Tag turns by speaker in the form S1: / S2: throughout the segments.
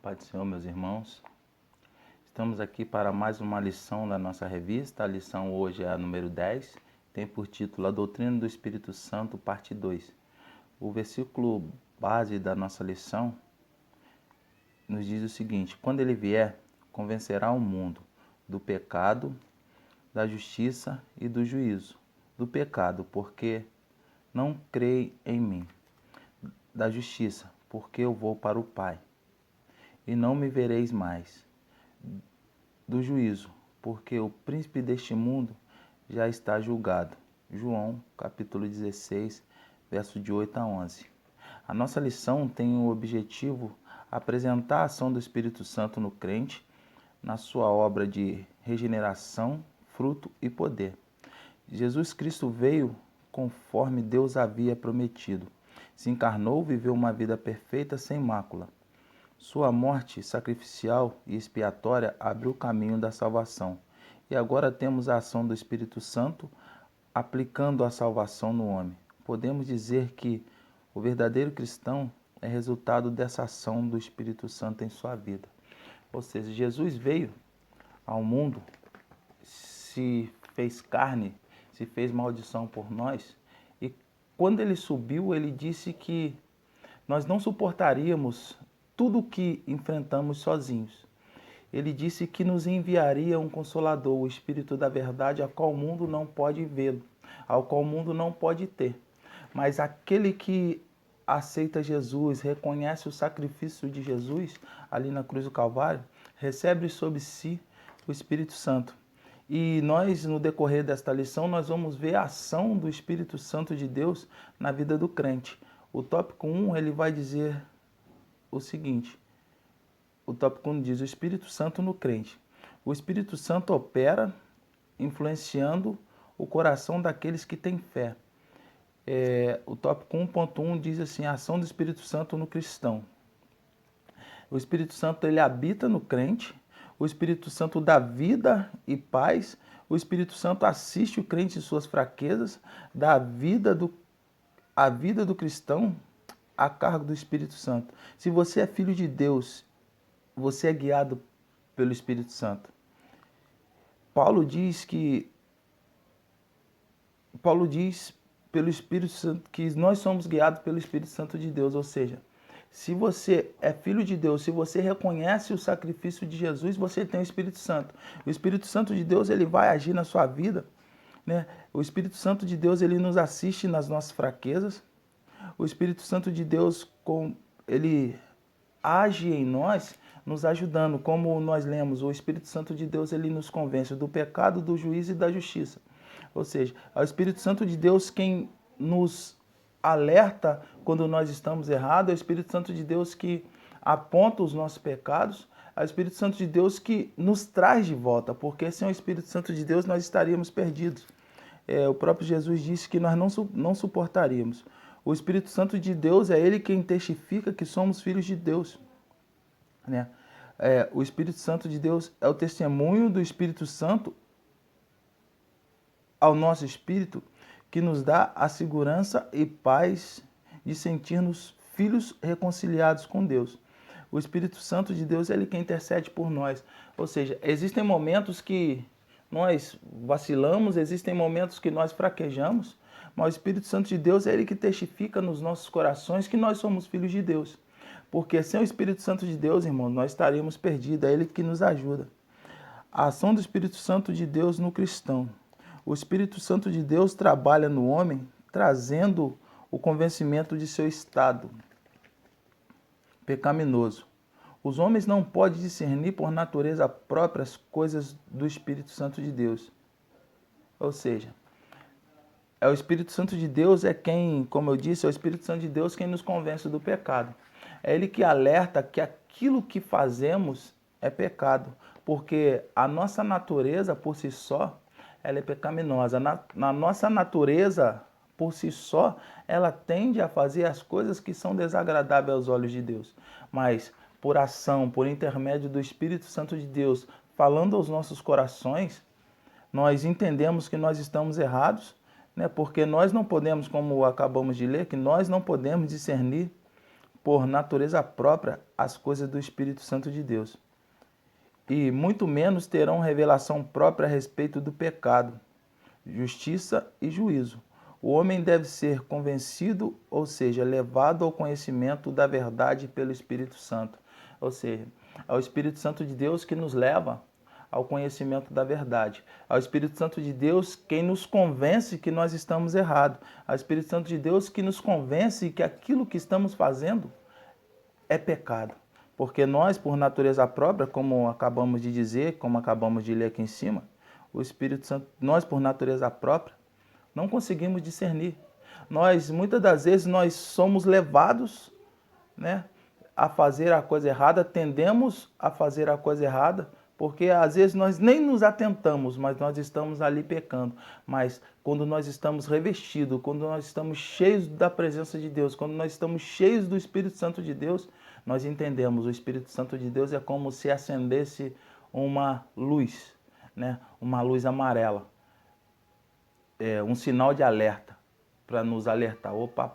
S1: Pai do Senhor, meus irmãos. Estamos aqui para mais uma lição da nossa revista. A lição hoje é a número 10, tem por título A Doutrina do Espírito Santo, parte 2. O versículo base da nossa lição nos diz o seguinte: quando ele vier, convencerá o mundo do pecado, da justiça e do juízo. Do pecado, porque não crê em mim. Da justiça, porque eu vou para o Pai e não me vereis mais. Do juízo, porque o príncipe deste mundo já está julgado. João, capítulo 16, verso de 8 a 11. A nossa lição tem o objetivo apresentar a ação do Espírito Santo no crente, na sua obra de regeneração, fruto e poder. Jesus Cristo veio conforme Deus havia prometido. Se encarnou, viveu uma vida perfeita, sem mácula. Sua morte sacrificial e expiatória abriu o caminho da salvação. E agora temos a ação do Espírito Santo aplicando a salvação no homem. Podemos dizer que o verdadeiro cristão é resultado dessa ação do Espírito Santo em sua vida. Ou seja, Jesus veio ao mundo, se fez carne, se fez maldição por nós, e quando ele subiu, ele disse que nós não suportaríamos tudo o que enfrentamos sozinhos. Ele disse que nos enviaria um Consolador, o Espírito da Verdade, a qual o mundo não pode vê-lo, ao qual o mundo não pode ter. Mas aquele que aceita Jesus, reconhece o sacrifício de Jesus ali na cruz do Calvário, recebe sobre si o Espírito Santo. E nós, no decorrer desta lição, nós vamos ver a ação do Espírito Santo de Deus na vida do crente. O tópico 1, ele vai dizer o seguinte: o tópico 1 diz o Espírito Santo no crente. O Espírito Santo opera influenciando o coração daqueles que têm fé. O tópico 1.1 diz assim: a ação do Espírito Santo no cristão. O Espírito Santo, ele habita no crente. O Espírito Santo dá vida e paz. O Espírito Santo assiste o crente em suas fraquezas, dá a vida do cristão a cargo do Espírito Santo. Se você é filho de Deus, você é guiado pelo Espírito Santo. Paulo diz pelo Espírito Santo que nós somos guiados pelo Espírito Santo de Deus, ou seja, se você é filho de Deus, se você reconhece o sacrifício de Jesus, você tem o Espírito Santo. O Espírito Santo de Deus, ele vai agir na sua vida, né? O Espírito Santo de Deus, ele nos assiste nas nossas fraquezas. O Espírito Santo de Deus, ele age em nós, nos ajudando. Como nós lemos, o Espírito Santo de Deus, ele nos convence do pecado, do juízo e da justiça. Ou seja, é o Espírito Santo de Deus quem nos alerta quando nós estamos errados, é o Espírito Santo de Deus que aponta os nossos pecados, é o Espírito Santo de Deus que nos traz de volta, porque sem o Espírito Santo de Deus nós estaríamos perdidos. O próprio Jesus disse que nós não suportaríamos. O Espírito Santo de Deus é ele quem testifica que somos filhos de Deus, né? O Espírito Santo de Deus é o testemunho do Espírito Santo ao nosso espírito, que nos dá a segurança e paz de sentir-nos filhos reconciliados com Deus. O Espírito Santo de Deus é ele quem intercede por nós. Ou seja, existem momentos que nós vacilamos, existem momentos que nós fraquejamos, mas o Espírito Santo de Deus é ele que testifica nos nossos corações que nós somos filhos de Deus. Porque sem o Espírito Santo de Deus, irmão, nós estaríamos perdidos, é ele que nos ajuda. A ação do Espírito Santo de Deus no cristão. O Espírito Santo de Deus trabalha no homem, trazendo o convencimento de seu estado pecaminoso. Os homens não podem discernir por natureza própria as coisas do Espírito Santo de Deus. Ou seja, é o Espírito Santo de Deus é quem, como eu disse, é o Espírito Santo de Deus quem nos convence do pecado. É ele que alerta que aquilo que fazemos é pecado, porque a nossa natureza por si só, ela é pecaminosa. Na nossa natureza por si só, ela tende a fazer as coisas que são desagradáveis aos olhos de Deus. Mas por ação, por intermédio do Espírito Santo de Deus, falando aos nossos corações, nós entendemos que nós estamos errados, né? Porque nós não podemos, como acabamos de ler, que nós não podemos discernir por natureza própria as coisas do Espírito Santo de Deus. E muito menos terão revelação própria a respeito do pecado, justiça e juízo. O homem deve ser convencido, ou seja, levado ao conhecimento da verdade pelo Espírito Santo. Ou seja, é o Espírito Santo de Deus que nos leva ao conhecimento da verdade. É o Espírito Santo de Deus quem nos convence que nós estamos errados. É o Espírito Santo de Deus que nos convence que aquilo que estamos fazendo é pecado. Porque nós, por natureza própria, como acabamos de dizer, como acabamos de ler aqui em cima, o Espírito Santo, nós, por natureza própria, não conseguimos discernir. Muitas das vezes, nós somos levados, né, a fazer a coisa errada, tendemos a fazer a coisa errada, porque às vezes nós nem nos atentamos, mas nós estamos ali pecando. Mas quando nós estamos revestidos, quando nós estamos cheios da presença de Deus, quando nós estamos cheios do Espírito Santo de Deus, nós entendemos, o Espírito Santo de Deus é como se acendesse uma luz, né? Uma luz amarela, um sinal de alerta, para nos alertar. Opa,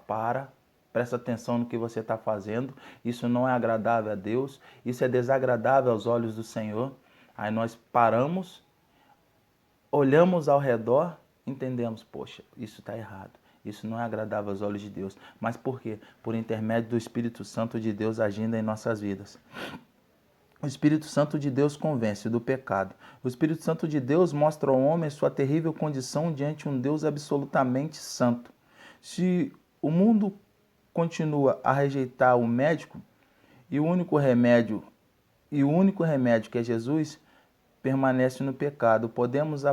S1: presta atenção no que você está fazendo, isso não é agradável a Deus, isso é desagradável aos olhos do Senhor. Aí nós paramos, olhamos ao redor, entendemos, poxa, isso está errado. Isso não é agradável aos olhos de Deus. Mas por quê? Por intermédio do Espírito Santo de Deus agindo em nossas vidas. O Espírito Santo de Deus convence do pecado. O Espírito Santo de Deus mostra ao homem sua terrível condição diante de um Deus absolutamente santo. Se o mundo continua a rejeitar o médico e o único remédio que é Jesus, permanece no pecado. Podemos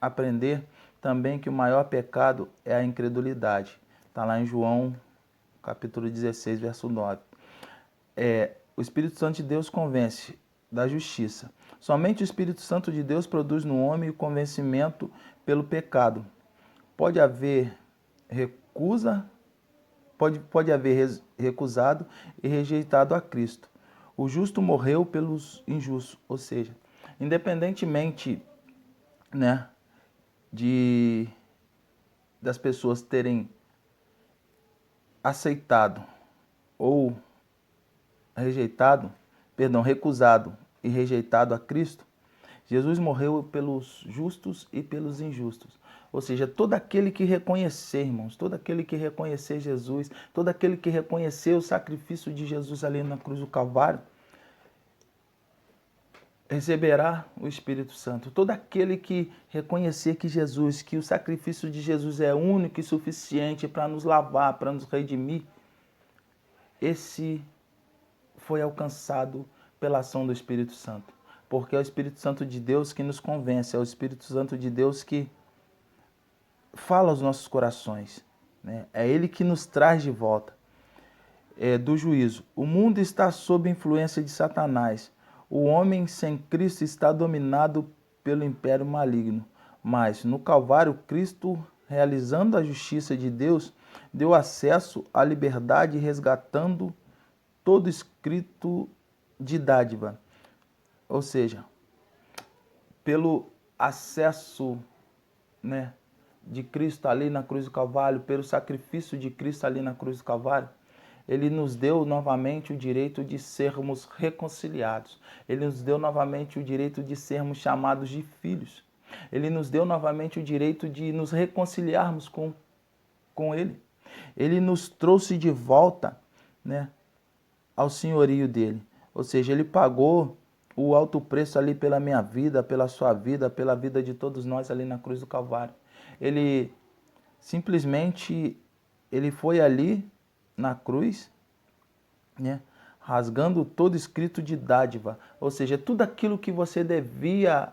S1: aprender também que o maior pecado é a incredulidade. Está lá em João, capítulo 16, verso 9. O Espírito Santo de Deus convence da justiça. Somente o Espírito Santo de Deus produz no homem o convencimento pelo pecado. Pode haver recusado e rejeitado a Cristo. O justo morreu pelos injustos, ou seja, independentemente, né, das pessoas terem aceitado ou recusado e rejeitado a Cristo, Jesus morreu pelos justos e pelos injustos. Ou seja, todo aquele que reconhecer, irmãos, todo aquele que reconhecer Jesus, todo aquele que reconhecer o sacrifício de Jesus ali na cruz do Calvário, receberá o Espírito Santo. Todo aquele que reconhecer que o sacrifício de Jesus é único e suficiente para nos lavar, para nos redimir, esse foi alcançado pela ação do Espírito Santo. Porque é o Espírito Santo de Deus que nos convence, é o Espírito Santo de Deus que fala aos nossos corações, né? É Ele que nos traz de volta do juízo. O mundo está sob influência de Satanás. O homem sem Cristo está dominado pelo império maligno. Mas no Calvário, Cristo, realizando a justiça de Deus, deu acesso à liberdade, resgatando todo escrito de dádiva. Ou seja, pelo acesso, né, de Cristo ali na cruz do Calvário, pelo sacrifício de Cristo ali na cruz do Calvário, Ele nos deu novamente o direito de sermos reconciliados. Ele nos deu novamente o direito de sermos chamados de filhos. Ele nos deu novamente o direito de nos reconciliarmos com Ele. Ele nos trouxe de volta, né, ao senhorio dele. Ou seja, Ele pagou o alto preço ali pela minha vida, pela sua vida, pela vida de todos nós ali na cruz do Calvário. Ele simplesmente, Ele foi ali na cruz, né, rasgando todo escrito de dádiva, ou seja, tudo aquilo que você devia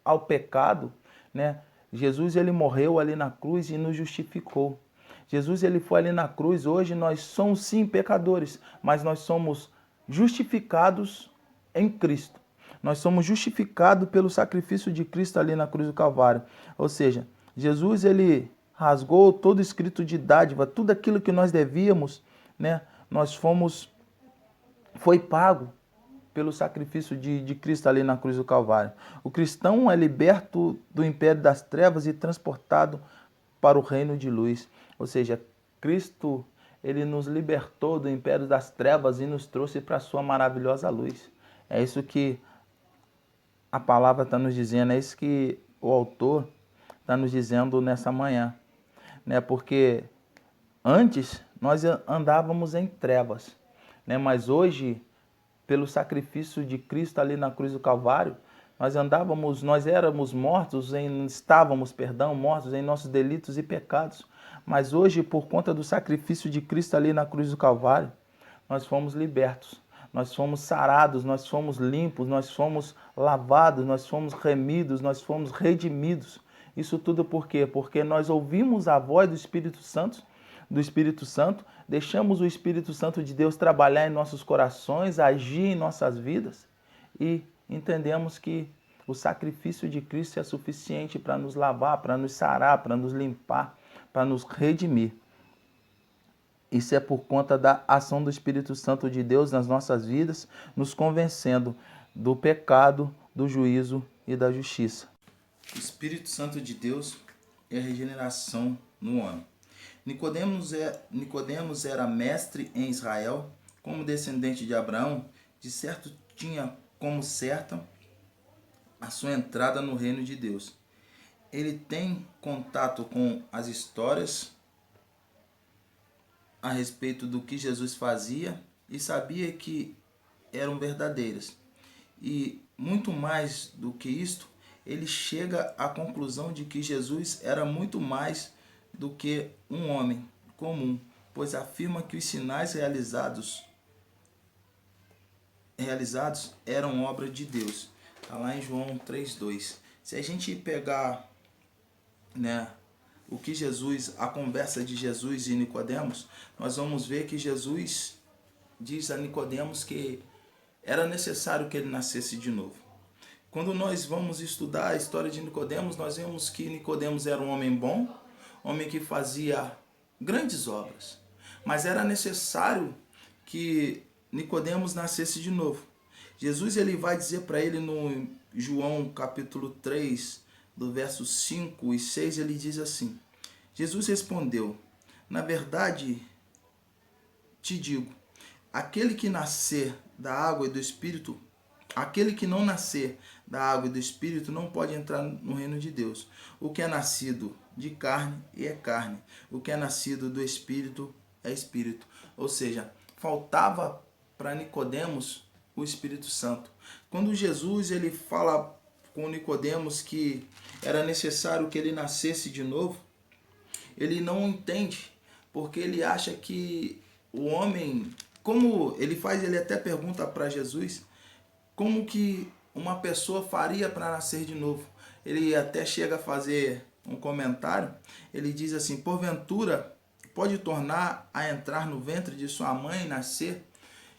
S1: ao pecado, né, Jesus ele morreu ali na cruz e nos justificou. Jesus ele foi ali na cruz. Hoje nós somos sim pecadores, mas nós somos justificados em Cristo. Nós somos justificados pelo sacrifício de Cristo ali na cruz do Calvário. Ou seja, Jesus ele rasgou todo escrito de dádiva, tudo aquilo que nós devíamos, né? Foi pago pelo sacrifício de Cristo ali na cruz do Calvário. O cristão é liberto do império das trevas e transportado para o reino de luz. Ou seja, Cristo Ele nos libertou do império das trevas e nos trouxe para a sua maravilhosa luz. É isso que a palavra está nos dizendo, é isso que o autor está nos dizendo nessa manhã, né? Porque antes nós andávamos em trevas, né? Mas hoje, pelo sacrifício de Cristo ali na cruz do Calvário, nós éramos mortos, mortos em nossos delitos e pecados. Mas hoje, por conta do sacrifício de Cristo ali na cruz do Calvário, nós fomos libertos, nós fomos sarados, nós fomos limpos, nós fomos lavados, nós fomos remidos, nós fomos redimidos. Isso tudo por quê? Porque nós ouvimos a voz do Espírito Santo, deixamos o Espírito Santo de Deus trabalhar em nossos corações, agir em nossas vidas e entendemos que o sacrifício de Cristo é suficiente para nos lavar, para nos sarar, para nos limpar, para nos redimir. Isso é por conta da ação do Espírito Santo de Deus nas nossas vidas, nos convencendo do pecado, do juízo e da justiça. O Espírito Santo de Deus é a regeneração no homem. Nicodemos era mestre em Israel, como descendente de Abraão, de certo tinha como certa a sua entrada no reino de Deus. Ele tem contato com as histórias a respeito do que Jesus fazia e sabia que eram verdadeiras. E muito mais do que isto, ele chega à conclusão de que Jesus era muito mais do que um homem comum, pois afirma que os sinais realizados eram obra de Deus. Está lá em João 3,2. Se a gente pegar, né, a conversa de Jesus e Nicodemos, nós vamos ver que Jesus diz a Nicodemos que era necessário que ele nascesse de novo. Quando nós vamos estudar a história de Nicodemos, nós vemos que Nicodemos era um homem bom, homem que fazia grandes obras, mas era necessário que Nicodemos nascesse de novo. Jesus ele vai dizer para ele no João capítulo 3, do verso 5 e 6, ele diz assim: Jesus respondeu: na verdade te digo, aquele que nascer da água e do Espírito, aquele que não nascer da água e do Espírito não pode entrar no reino de Deus. O que é nascido de carne é carne, o que é nascido do Espírito é Espírito. Ou seja, faltava para Nicodemos o Espírito Santo. Quando Jesus ele fala com Nicodemos que era necessário que ele nascesse de novo, ele não entende, porque ele acha que o homem, ele até pergunta para Jesus, como que uma pessoa faria para nascer de novo? Ele até chega a fazer um comentário, ele diz assim: porventura pode tornar a entrar no ventre de sua mãe e nascer?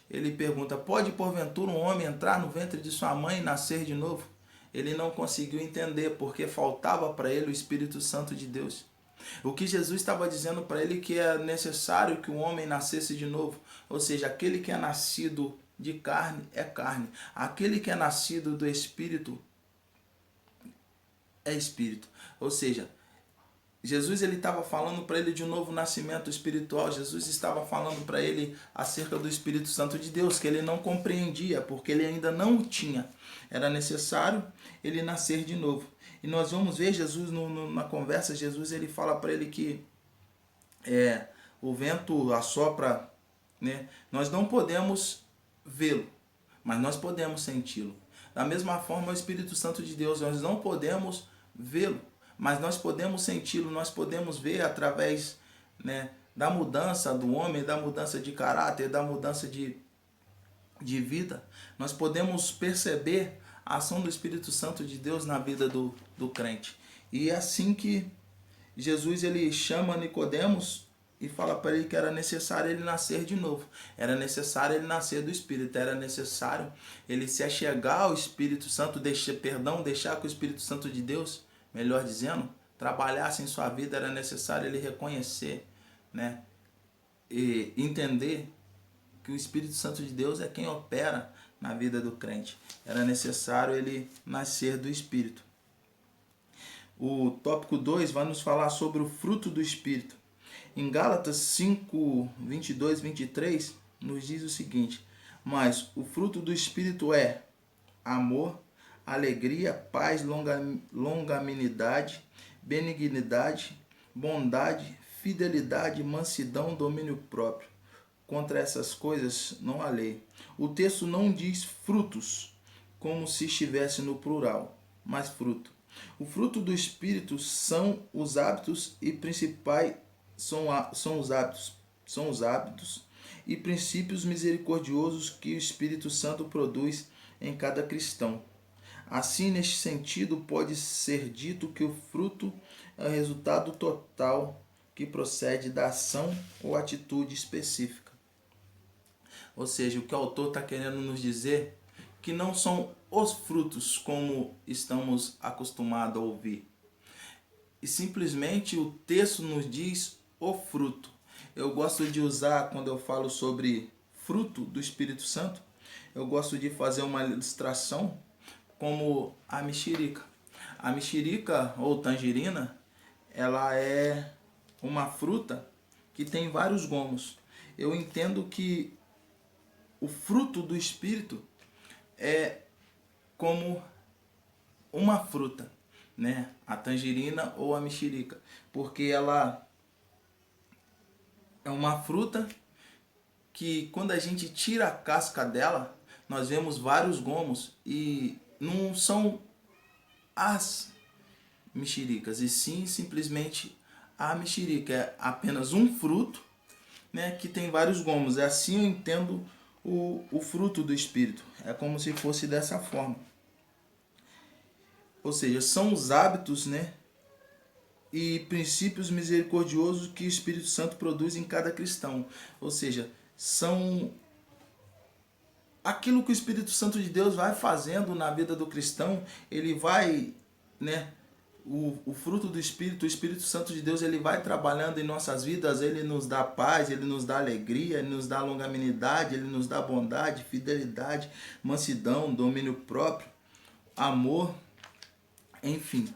S1: Ele pergunta: pode porventura um homem entrar no ventre de sua mãe e nascer de novo? Ele não conseguiu entender, porque faltava para ele o Espírito Santo de Deus. O que Jesus estava dizendo para ele que é necessário que o homem nascesse de novo, ou seja, aquele que é nascido de carne é carne, aquele que é nascido do Espírito é Espírito. Ou seja, Jesus ele estava falando para ele de um novo nascimento espiritual. Jesus estava falando para ele acerca do Espírito Santo de Deus, que ele não compreendia, porque ele ainda não o tinha. Era necessário ele nascer de novo. E nós vamos ver Jesus na conversa, Jesus ele fala para ele que o vento assopra, né? Nós não podemos vê-lo, mas nós podemos senti-lo. Da mesma forma, o Espírito Santo de Deus, nós não podemos vê-lo, mas nós podemos senti-lo, nós podemos ver através, né, da mudança do homem, da mudança de caráter, da mudança de vida. Nós podemos perceber a ação do Espírito Santo de Deus na vida do crente. E é assim que Jesus ele chama Nicodemos e fala para ele que era necessário ele nascer de novo. Era necessário ele nascer do Espírito. Era necessário ele se achegar ao Espírito Santo, deixar que o Espírito Santo de Deus, melhor dizendo, trabalhasse em sua vida. Era necessário ele reconhecer, né, e entender que o Espírito Santo de Deus é quem opera na vida do crente. Era necessário ele nascer do Espírito. O tópico 2 vai nos falar sobre o fruto do Espírito. Em Gálatas 5, 22, 23, nos diz o seguinte: mas o fruto do Espírito é amor, alegria, paz, longanimidade, benignidade, bondade, fidelidade, mansidão, domínio próprio. Contra essas coisas não há lei. O texto não diz frutos, como se estivesse no plural, mas fruto. O fruto do Espírito são os hábitos e principais são os hábitos e princípios misericordiosos que o Espírito Santo produz em cada cristão. Assim, neste sentido, pode ser dito que o fruto é o resultado total que procede da ação ou atitude específica. Ou seja, o que o autor está querendo nos dizer que não são os frutos como estamos acostumados a ouvir. E simplesmente o texto nos diz o fruto. Eu gosto de usar, quando eu falo sobre fruto do Espírito Santo, eu gosto de fazer uma ilustração como a mexerica. A mexerica ou tangerina, ela é uma fruta que tem vários gomos. Eu entendo que o fruto do Espírito é como uma fruta, né? A tangerina ou a mexerica, porque ela é uma fruta que quando a gente tira a casca dela, nós vemos vários gomos e não são as mexericas, e sim simplesmente a mexerica. É apenas um fruto, né, que tem vários gomos. É assim eu entendo o fruto do Espírito. É como se fosse dessa forma. Ou seja, são os hábitos, né, e princípios misericordiosos que o Espírito Santo produz em cada cristão. Ou seja, são aquilo que o Espírito Santo de Deus vai fazendo na vida do cristão. Ele vai, né, o fruto do Espírito, o Espírito Santo de Deus, ele vai trabalhando em nossas vidas. Ele nos dá paz, ele nos dá alegria, ele nos dá longanimidade, ele nos dá bondade, fidelidade, mansidão, domínio próprio, amor, enfim.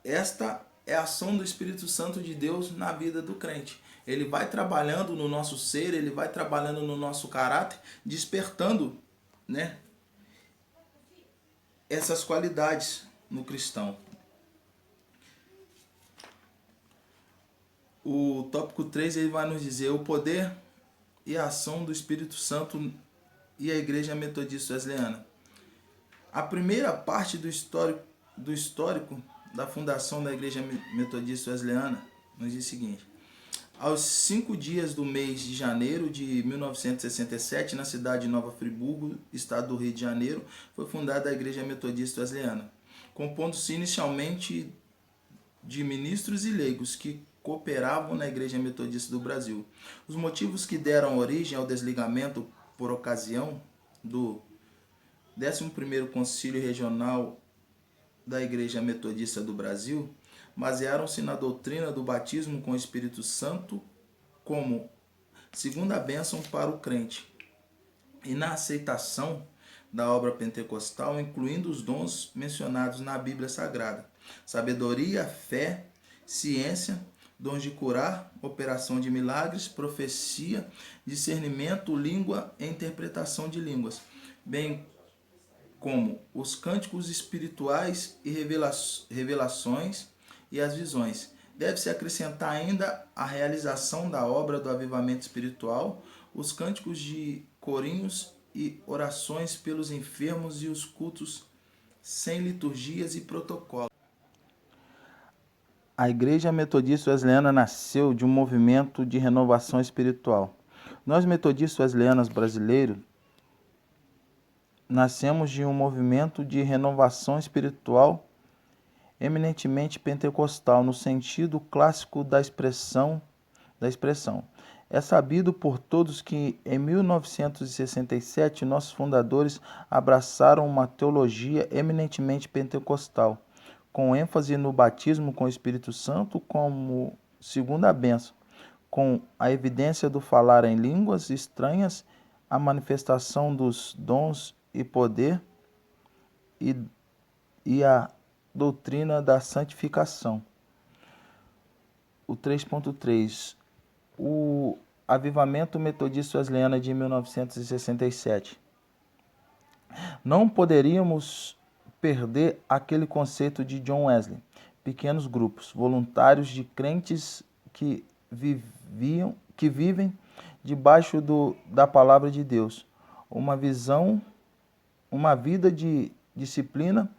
S1: Esta é a ação do Espírito Santo de Deus na vida do crente. Ele vai trabalhando no nosso ser, ele vai trabalhando no nosso caráter, despertando, né, essas qualidades no cristão. O tópico 3 ele vai nos dizer o poder e a ação do Espírito Santo e a Igreja Metodista Wesleyana. A primeira parte do histórico da fundação da Igreja Metodista Wesleyana nos diz o seguinte: aos 5 dias do mês de janeiro de 1967, na cidade de Nova Friburgo, estado do Rio de Janeiro, foi fundada a Igreja Metodista Wesleyana, compondo-se inicialmente de ministros e leigos que cooperavam na Igreja Metodista do Brasil. Os motivos que deram origem ao desligamento por ocasião do 11º Concílio Regional da Igreja Metodista do Brasil basearam-se na doutrina do batismo com o Espírito Santo como segunda bênção para o crente e na aceitação da obra pentecostal, incluindo os dons mencionados na Bíblia Sagrada: sabedoria, fé, ciência, dons de curar, operação de milagres, profecia, discernimento, língua e interpretação de línguas, bem como os cânticos espirituais e revelações e as visões. Deve-se acrescentar ainda a realização da obra do avivamento espiritual, os cânticos de corinhos e orações pelos enfermos e os cultos sem liturgias e protocolos. A Igreja Metodista Wesleyana nasceu de um movimento de renovação espiritual. Nós metodistas wesleyanos brasileiros nascemos de um movimento de renovação espiritual eminentemente pentecostal, no sentido clássico da expressão. É sabido por todos que em 1967 nossos fundadores abraçaram uma teologia eminentemente pentecostal, com ênfase no batismo com o Espírito Santo como segunda bênção, com a evidência do falar em línguas estranhas, a manifestação dos dons e poder e a doutrina da santificação. o 3.3, o Avivamento Metodista Wesleyano de 1967. Não poderíamos perder aquele conceito de John Wesley, pequenos grupos voluntários de crentes que vivem debaixo da palavra de Deus, uma vida de disciplina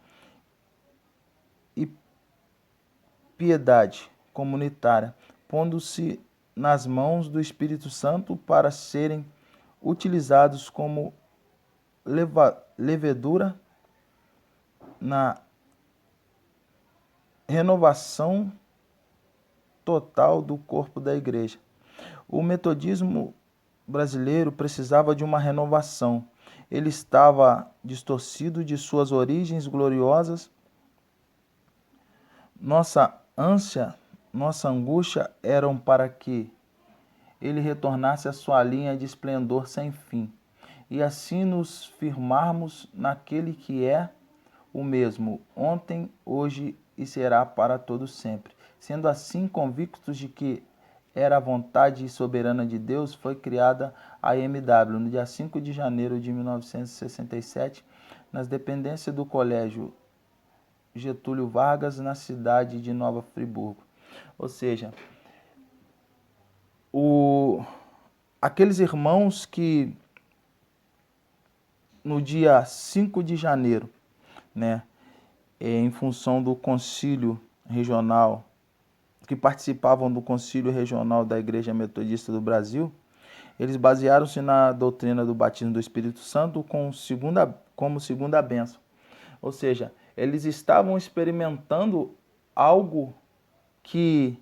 S1: e piedade comunitária, pondo-se nas mãos do Espírito Santo para serem utilizados como levedura na renovação total do corpo da igreja. O metodismo brasileiro precisava de uma renovação. Ele estava distorcido de suas origens gloriosas. Nossa ânsia, nossa angústia eram para que ele retornasse à sua linha de esplendor sem fim, e assim nos firmarmos naquele que é o mesmo ontem, hoje e será para todo sempre. Sendo assim, convictos de que era a vontade soberana de Deus, foi criada a IMW no dia 5 de janeiro de 1967, nas dependências do Colégio Getúlio Vargas, na cidade de Nova Friburgo. Ou seja, aqueles irmãos que no dia 5 de janeiro, né, em função do concílio regional, que participavam do concílio regional da Igreja Metodista do Brasil, eles basearam-se na doutrina do batismo do Espírito Santo como segunda bênção. Ou seja, eles estavam experimentando algo que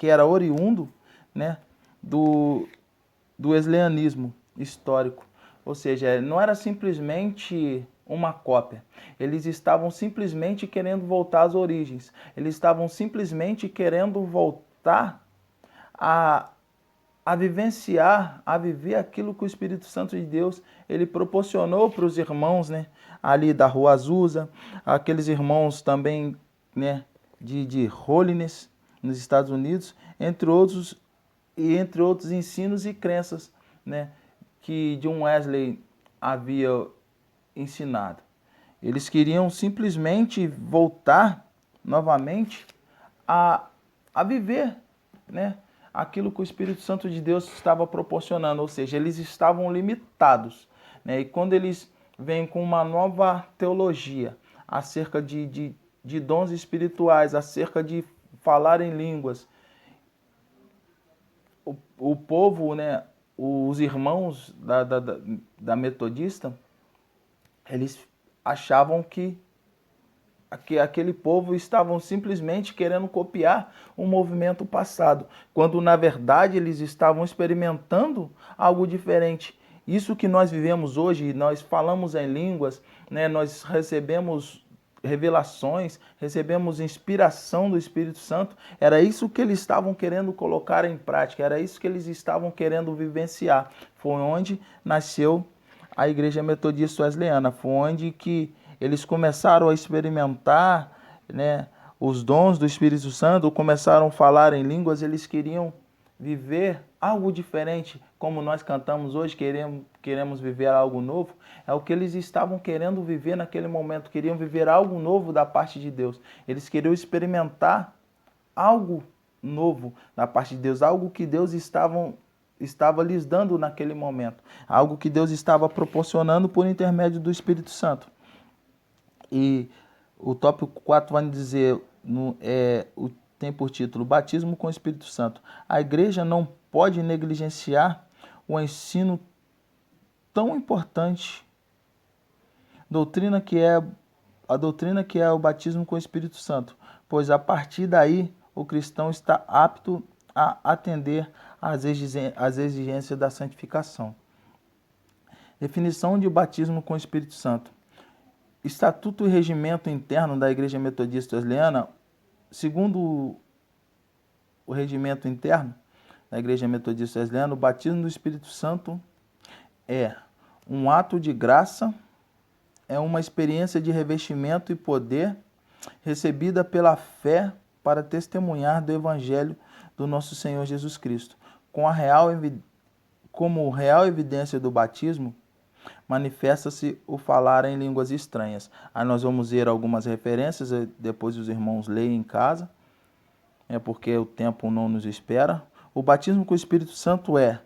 S1: era oriundo, né, do wesleyanismo histórico. Ou seja, não era simplesmente uma cópia. Eles estavam simplesmente querendo voltar às origens. Eles estavam simplesmente querendo voltar a vivenciar, a viver aquilo que o Espírito Santo de Deus ele proporcionou para os irmãos, né, ali da Rua Azusa, aqueles irmãos também, né, de Holiness nos Estados Unidos, entre outros ensinos e crenças, né, que John Wesley havia ensinado. Eles queriam simplesmente voltar novamente a viver, né, aquilo que o Espírito Santo de Deus estava proporcionando, ou seja, eles estavam limitados, né, e quando eles vêm com uma nova teologia acerca de dons espirituais, acerca de falar em línguas, o povo, né, os irmãos da Metodista, eles achavam que aquele povo estavam simplesmente querendo copiar um movimento passado, quando na verdade eles estavam experimentando algo diferente. Isso que nós vivemos hoje, nós falamos em línguas, né, nós recebemos revelações, recebemos inspiração do Espírito Santo, era isso que eles estavam querendo colocar em prática, era isso que eles estavam querendo vivenciar. Foi onde nasceu a Igreja Metodista Wesleyana, foi onde que eles começaram a experimentar, né, os dons do Espírito Santo, começaram a falar em línguas, eles queriam viver algo diferente, como nós cantamos hoje, queremos viver algo novo, é o que eles estavam querendo viver naquele momento, queriam viver algo novo da parte de Deus, eles queriam experimentar algo novo da parte de Deus, algo que Deus estava lhes dando naquele momento, algo que Deus estava proporcionando por intermédio do Espírito Santo. E o tópico 4 vai dizer, tem por título Batismo com o Espírito Santo. A igreja não pode negligenciar o ensino tão importante, a doutrina que é o batismo com o Espírito Santo, pois a partir daí o cristão está apto a atender às exigências da santificação. Definição de batismo com o Espírito Santo. Estatuto e regimento interno da Igreja Metodista Wesleyana, segundo o regimento interno da Igreja Metodista Wesleyana, o batismo do Espírito Santo é um ato de graça, é uma experiência de revestimento e poder recebida pela fé para testemunhar do Evangelho do nosso Senhor Jesus Cristo. Como real evidência do batismo, manifesta-se o falar em línguas estranhas. Aí nós vamos ver algumas referências, depois os irmãos leem em casa, porque o tempo não nos espera. O batismo com o Espírito Santo é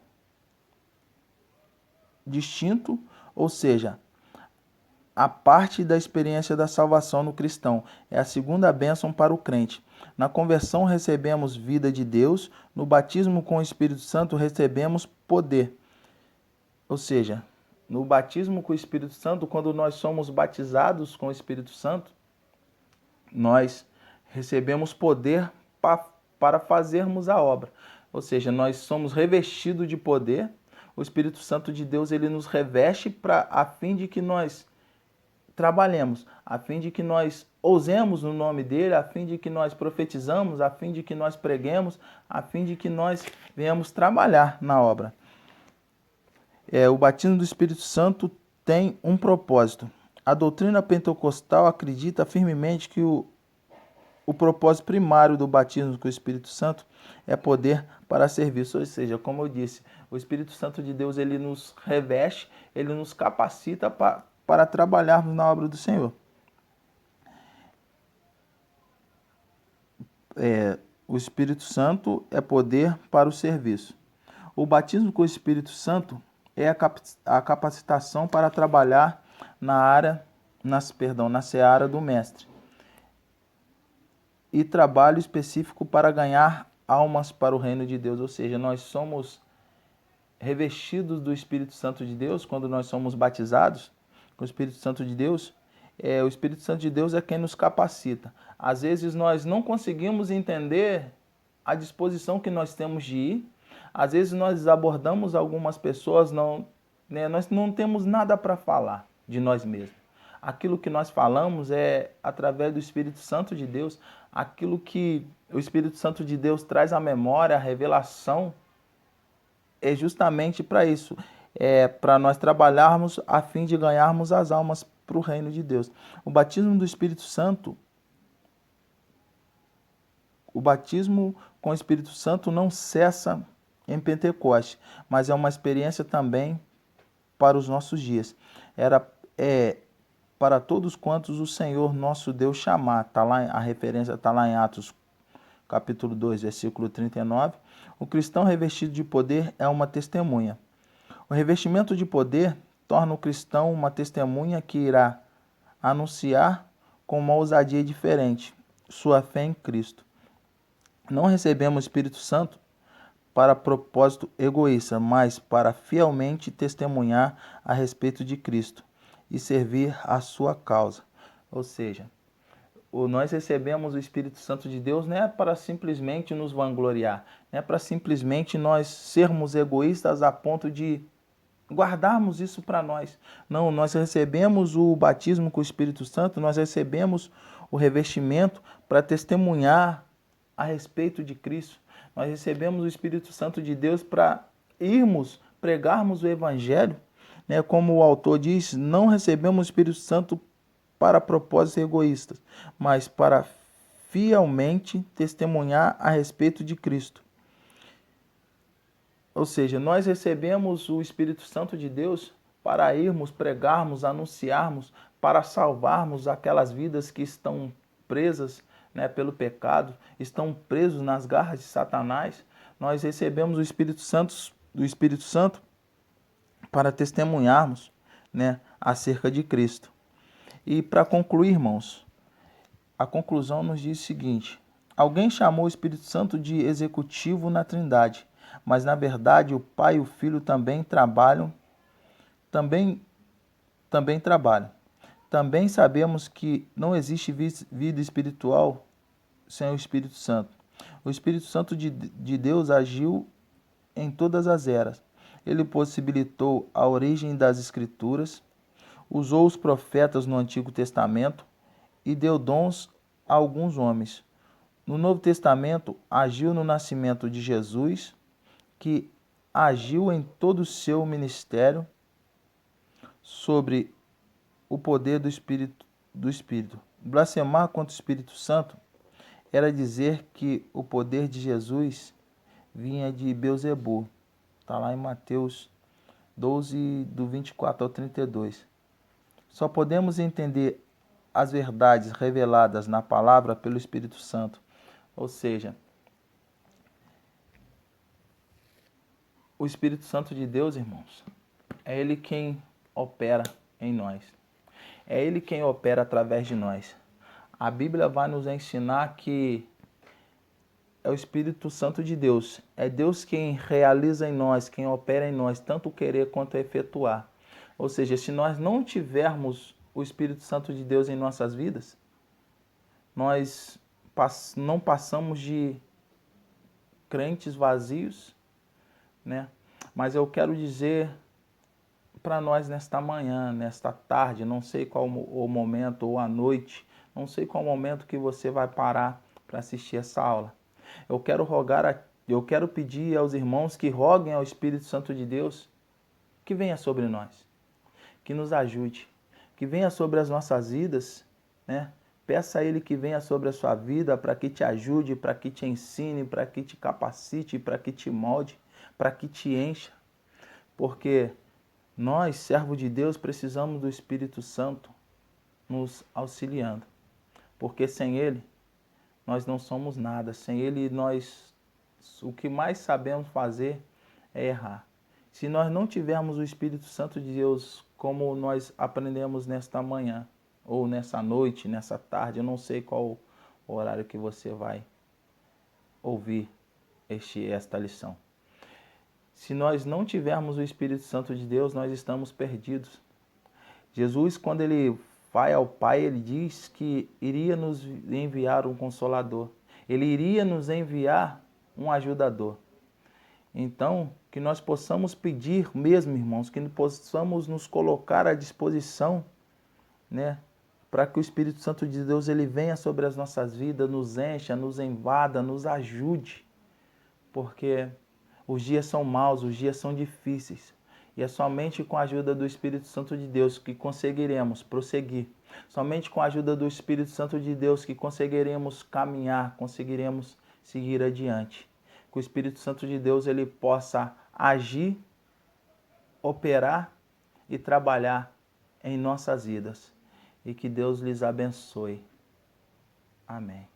S1: distinto, ou seja, a parte da experiência da salvação no cristão. É a segunda bênção para o crente. Na conversão recebemos vida de Deus, no batismo com o Espírito Santo recebemos poder. Ou seja, no batismo com o Espírito Santo, quando nós somos batizados com o Espírito Santo, nós recebemos poder para fazermos a obra. Ou seja, nós somos revestidos de poder. O Espírito Santo de Deus, ele nos reveste a fim de que nós trabalhemos, a fim de que nós ousemos no nome dele, a fim de que nós profetizamos, a fim de que nós preguemos, a fim de que nós venhamos trabalhar na obra. O batismo do Espírito Santo tem um propósito. A doutrina pentecostal acredita firmemente que o propósito primário do batismo com o Espírito Santo é poder para serviço. Ou seja, como eu disse, o Espírito Santo de Deus, ele nos reveste, ele nos capacita para trabalharmos na obra do Senhor. O Espírito Santo é poder para o serviço. O batismo com o Espírito Santo é a capacitação para trabalhar na seara do Mestre. E trabalho específico para ganhar almas para o reino de Deus. Ou seja, nós somos revestidos do Espírito Santo de Deus quando nós somos batizados com o Espírito Santo de Deus. O Espírito Santo de Deus é quem nos capacita. Às vezes nós não conseguimos entender a disposição que nós temos de ir. Às vezes nós abordamos algumas pessoas, nós não temos nada para falar de nós mesmos. Aquilo que nós falamos é através do Espírito Santo de Deus, aquilo que o Espírito Santo de Deus traz à memória, a revelação, é justamente para isso, para nós trabalharmos a fim de ganharmos as almas para o reino de Deus. O batismo do Espírito Santo, o batismo com o Espírito Santo não cessa em Pentecoste, mas é uma experiência também para os nossos dias. Para todos quantos o Senhor nosso Deus chamar. A referência está lá em Atos capítulo 2, versículo 39. O cristão revestido de poder é uma testemunha. O revestimento de poder torna o cristão uma testemunha que irá anunciar com uma ousadia diferente sua fé em Cristo. Não recebemos o Espírito Santo para propósito egoísta, mas para fielmente testemunhar a respeito de Cristo e servir a sua causa. Ou seja, nós recebemos o Espírito Santo de Deus não é para simplesmente nos vangloriar, não é para simplesmente nós sermos egoístas a ponto de guardarmos isso para nós. Não, nós recebemos o batismo com o Espírito Santo, nós recebemos o revestimento para testemunhar a respeito de Cristo. Nós recebemos o Espírito Santo de Deus para pregarmos o Evangelho. Como o autor diz, não recebemos o Espírito Santo para propósitos egoístas, mas para fielmente testemunhar a respeito de Cristo. Ou seja, nós recebemos o Espírito Santo de Deus para irmos, pregarmos, anunciarmos, para salvarmos aquelas vidas que estão presas pelo pecado, estão presos nas garras de Satanás. Nós recebemos o Espírito Santo para testemunharmos acerca de Cristo. E para concluir, irmãos, a conclusão nos diz o seguinte: alguém chamou o Espírito Santo de executivo na Trindade, mas na verdade o Pai e o Filho também trabalham. Também sabemos que não existe vida espiritual sem o Espírito Santo. O Espírito Santo de Deus agiu em todas as eras. Ele possibilitou a origem das Escrituras, usou os profetas no Antigo Testamento e deu dons a alguns homens. No Novo Testamento, agiu no nascimento de Jesus, que agiu em todo o seu ministério sobre o poder do Espírito. Blasfemar contra o Espírito Santo era dizer que o poder de Jesus vinha de Beelzebul. Está lá em Mateus 12, do 24 ao 32. Só podemos entender as verdades reveladas na palavra pelo Espírito Santo. Ou seja, o Espírito Santo de Deus, irmãos, é Ele quem opera em nós. É Ele quem opera através de nós. A Bíblia vai nos ensinar que é o Espírito Santo de Deus. É Deus quem realiza em nós, quem opera em nós, tanto o querer quanto o efetuar. Ou seja, se nós não tivermos o Espírito Santo de Deus em nossas vidas, nós não passamos de crentes vazios, né? Mas eu quero dizer para nós nesta manhã, nesta tarde, não sei qual o momento ou a noite, não sei qual momento que você vai parar para assistir essa aula. Eu quero pedir aos irmãos que roguem ao Espírito Santo de Deus que venha sobre nós, que nos ajude, que venha sobre as nossas vidas, né? Peça a Ele que venha sobre a sua vida para que te ajude, para que te ensine, para que te capacite, para que te molde, para que te encha. Porque nós, servos de Deus, precisamos do Espírito Santo nos auxiliando. Porque sem Ele, nós não somos nada. Sem Ele, o que mais sabemos fazer é errar. Se nós não tivermos o Espírito Santo de Deus, como nós aprendemos nesta manhã, ou nessa noite, nessa tarde, eu não sei qual o horário que você vai ouvir esta lição. Se nós não tivermos o Espírito Santo de Deus, nós estamos perdidos. Jesus, quando ele vai ao Pai, ele diz que iria nos enviar um Consolador. Ele iria nos enviar um ajudador. Então, que nós possamos pedir mesmo, irmãos, que possamos nos colocar à disposição, né, para que o Espírito Santo de Deus ele venha sobre as nossas vidas, nos encha, nos invada, nos ajude. Porque os dias são maus, os dias são difíceis. E é somente com a ajuda do Espírito Santo de Deus que conseguiremos prosseguir. Somente com a ajuda do Espírito Santo de Deus que conseguiremos caminhar, conseguiremos seguir adiante. Que o Espírito Santo de Deus ele possa agir, operar e trabalhar em nossas vidas. E que Deus lhes abençoe. Amém.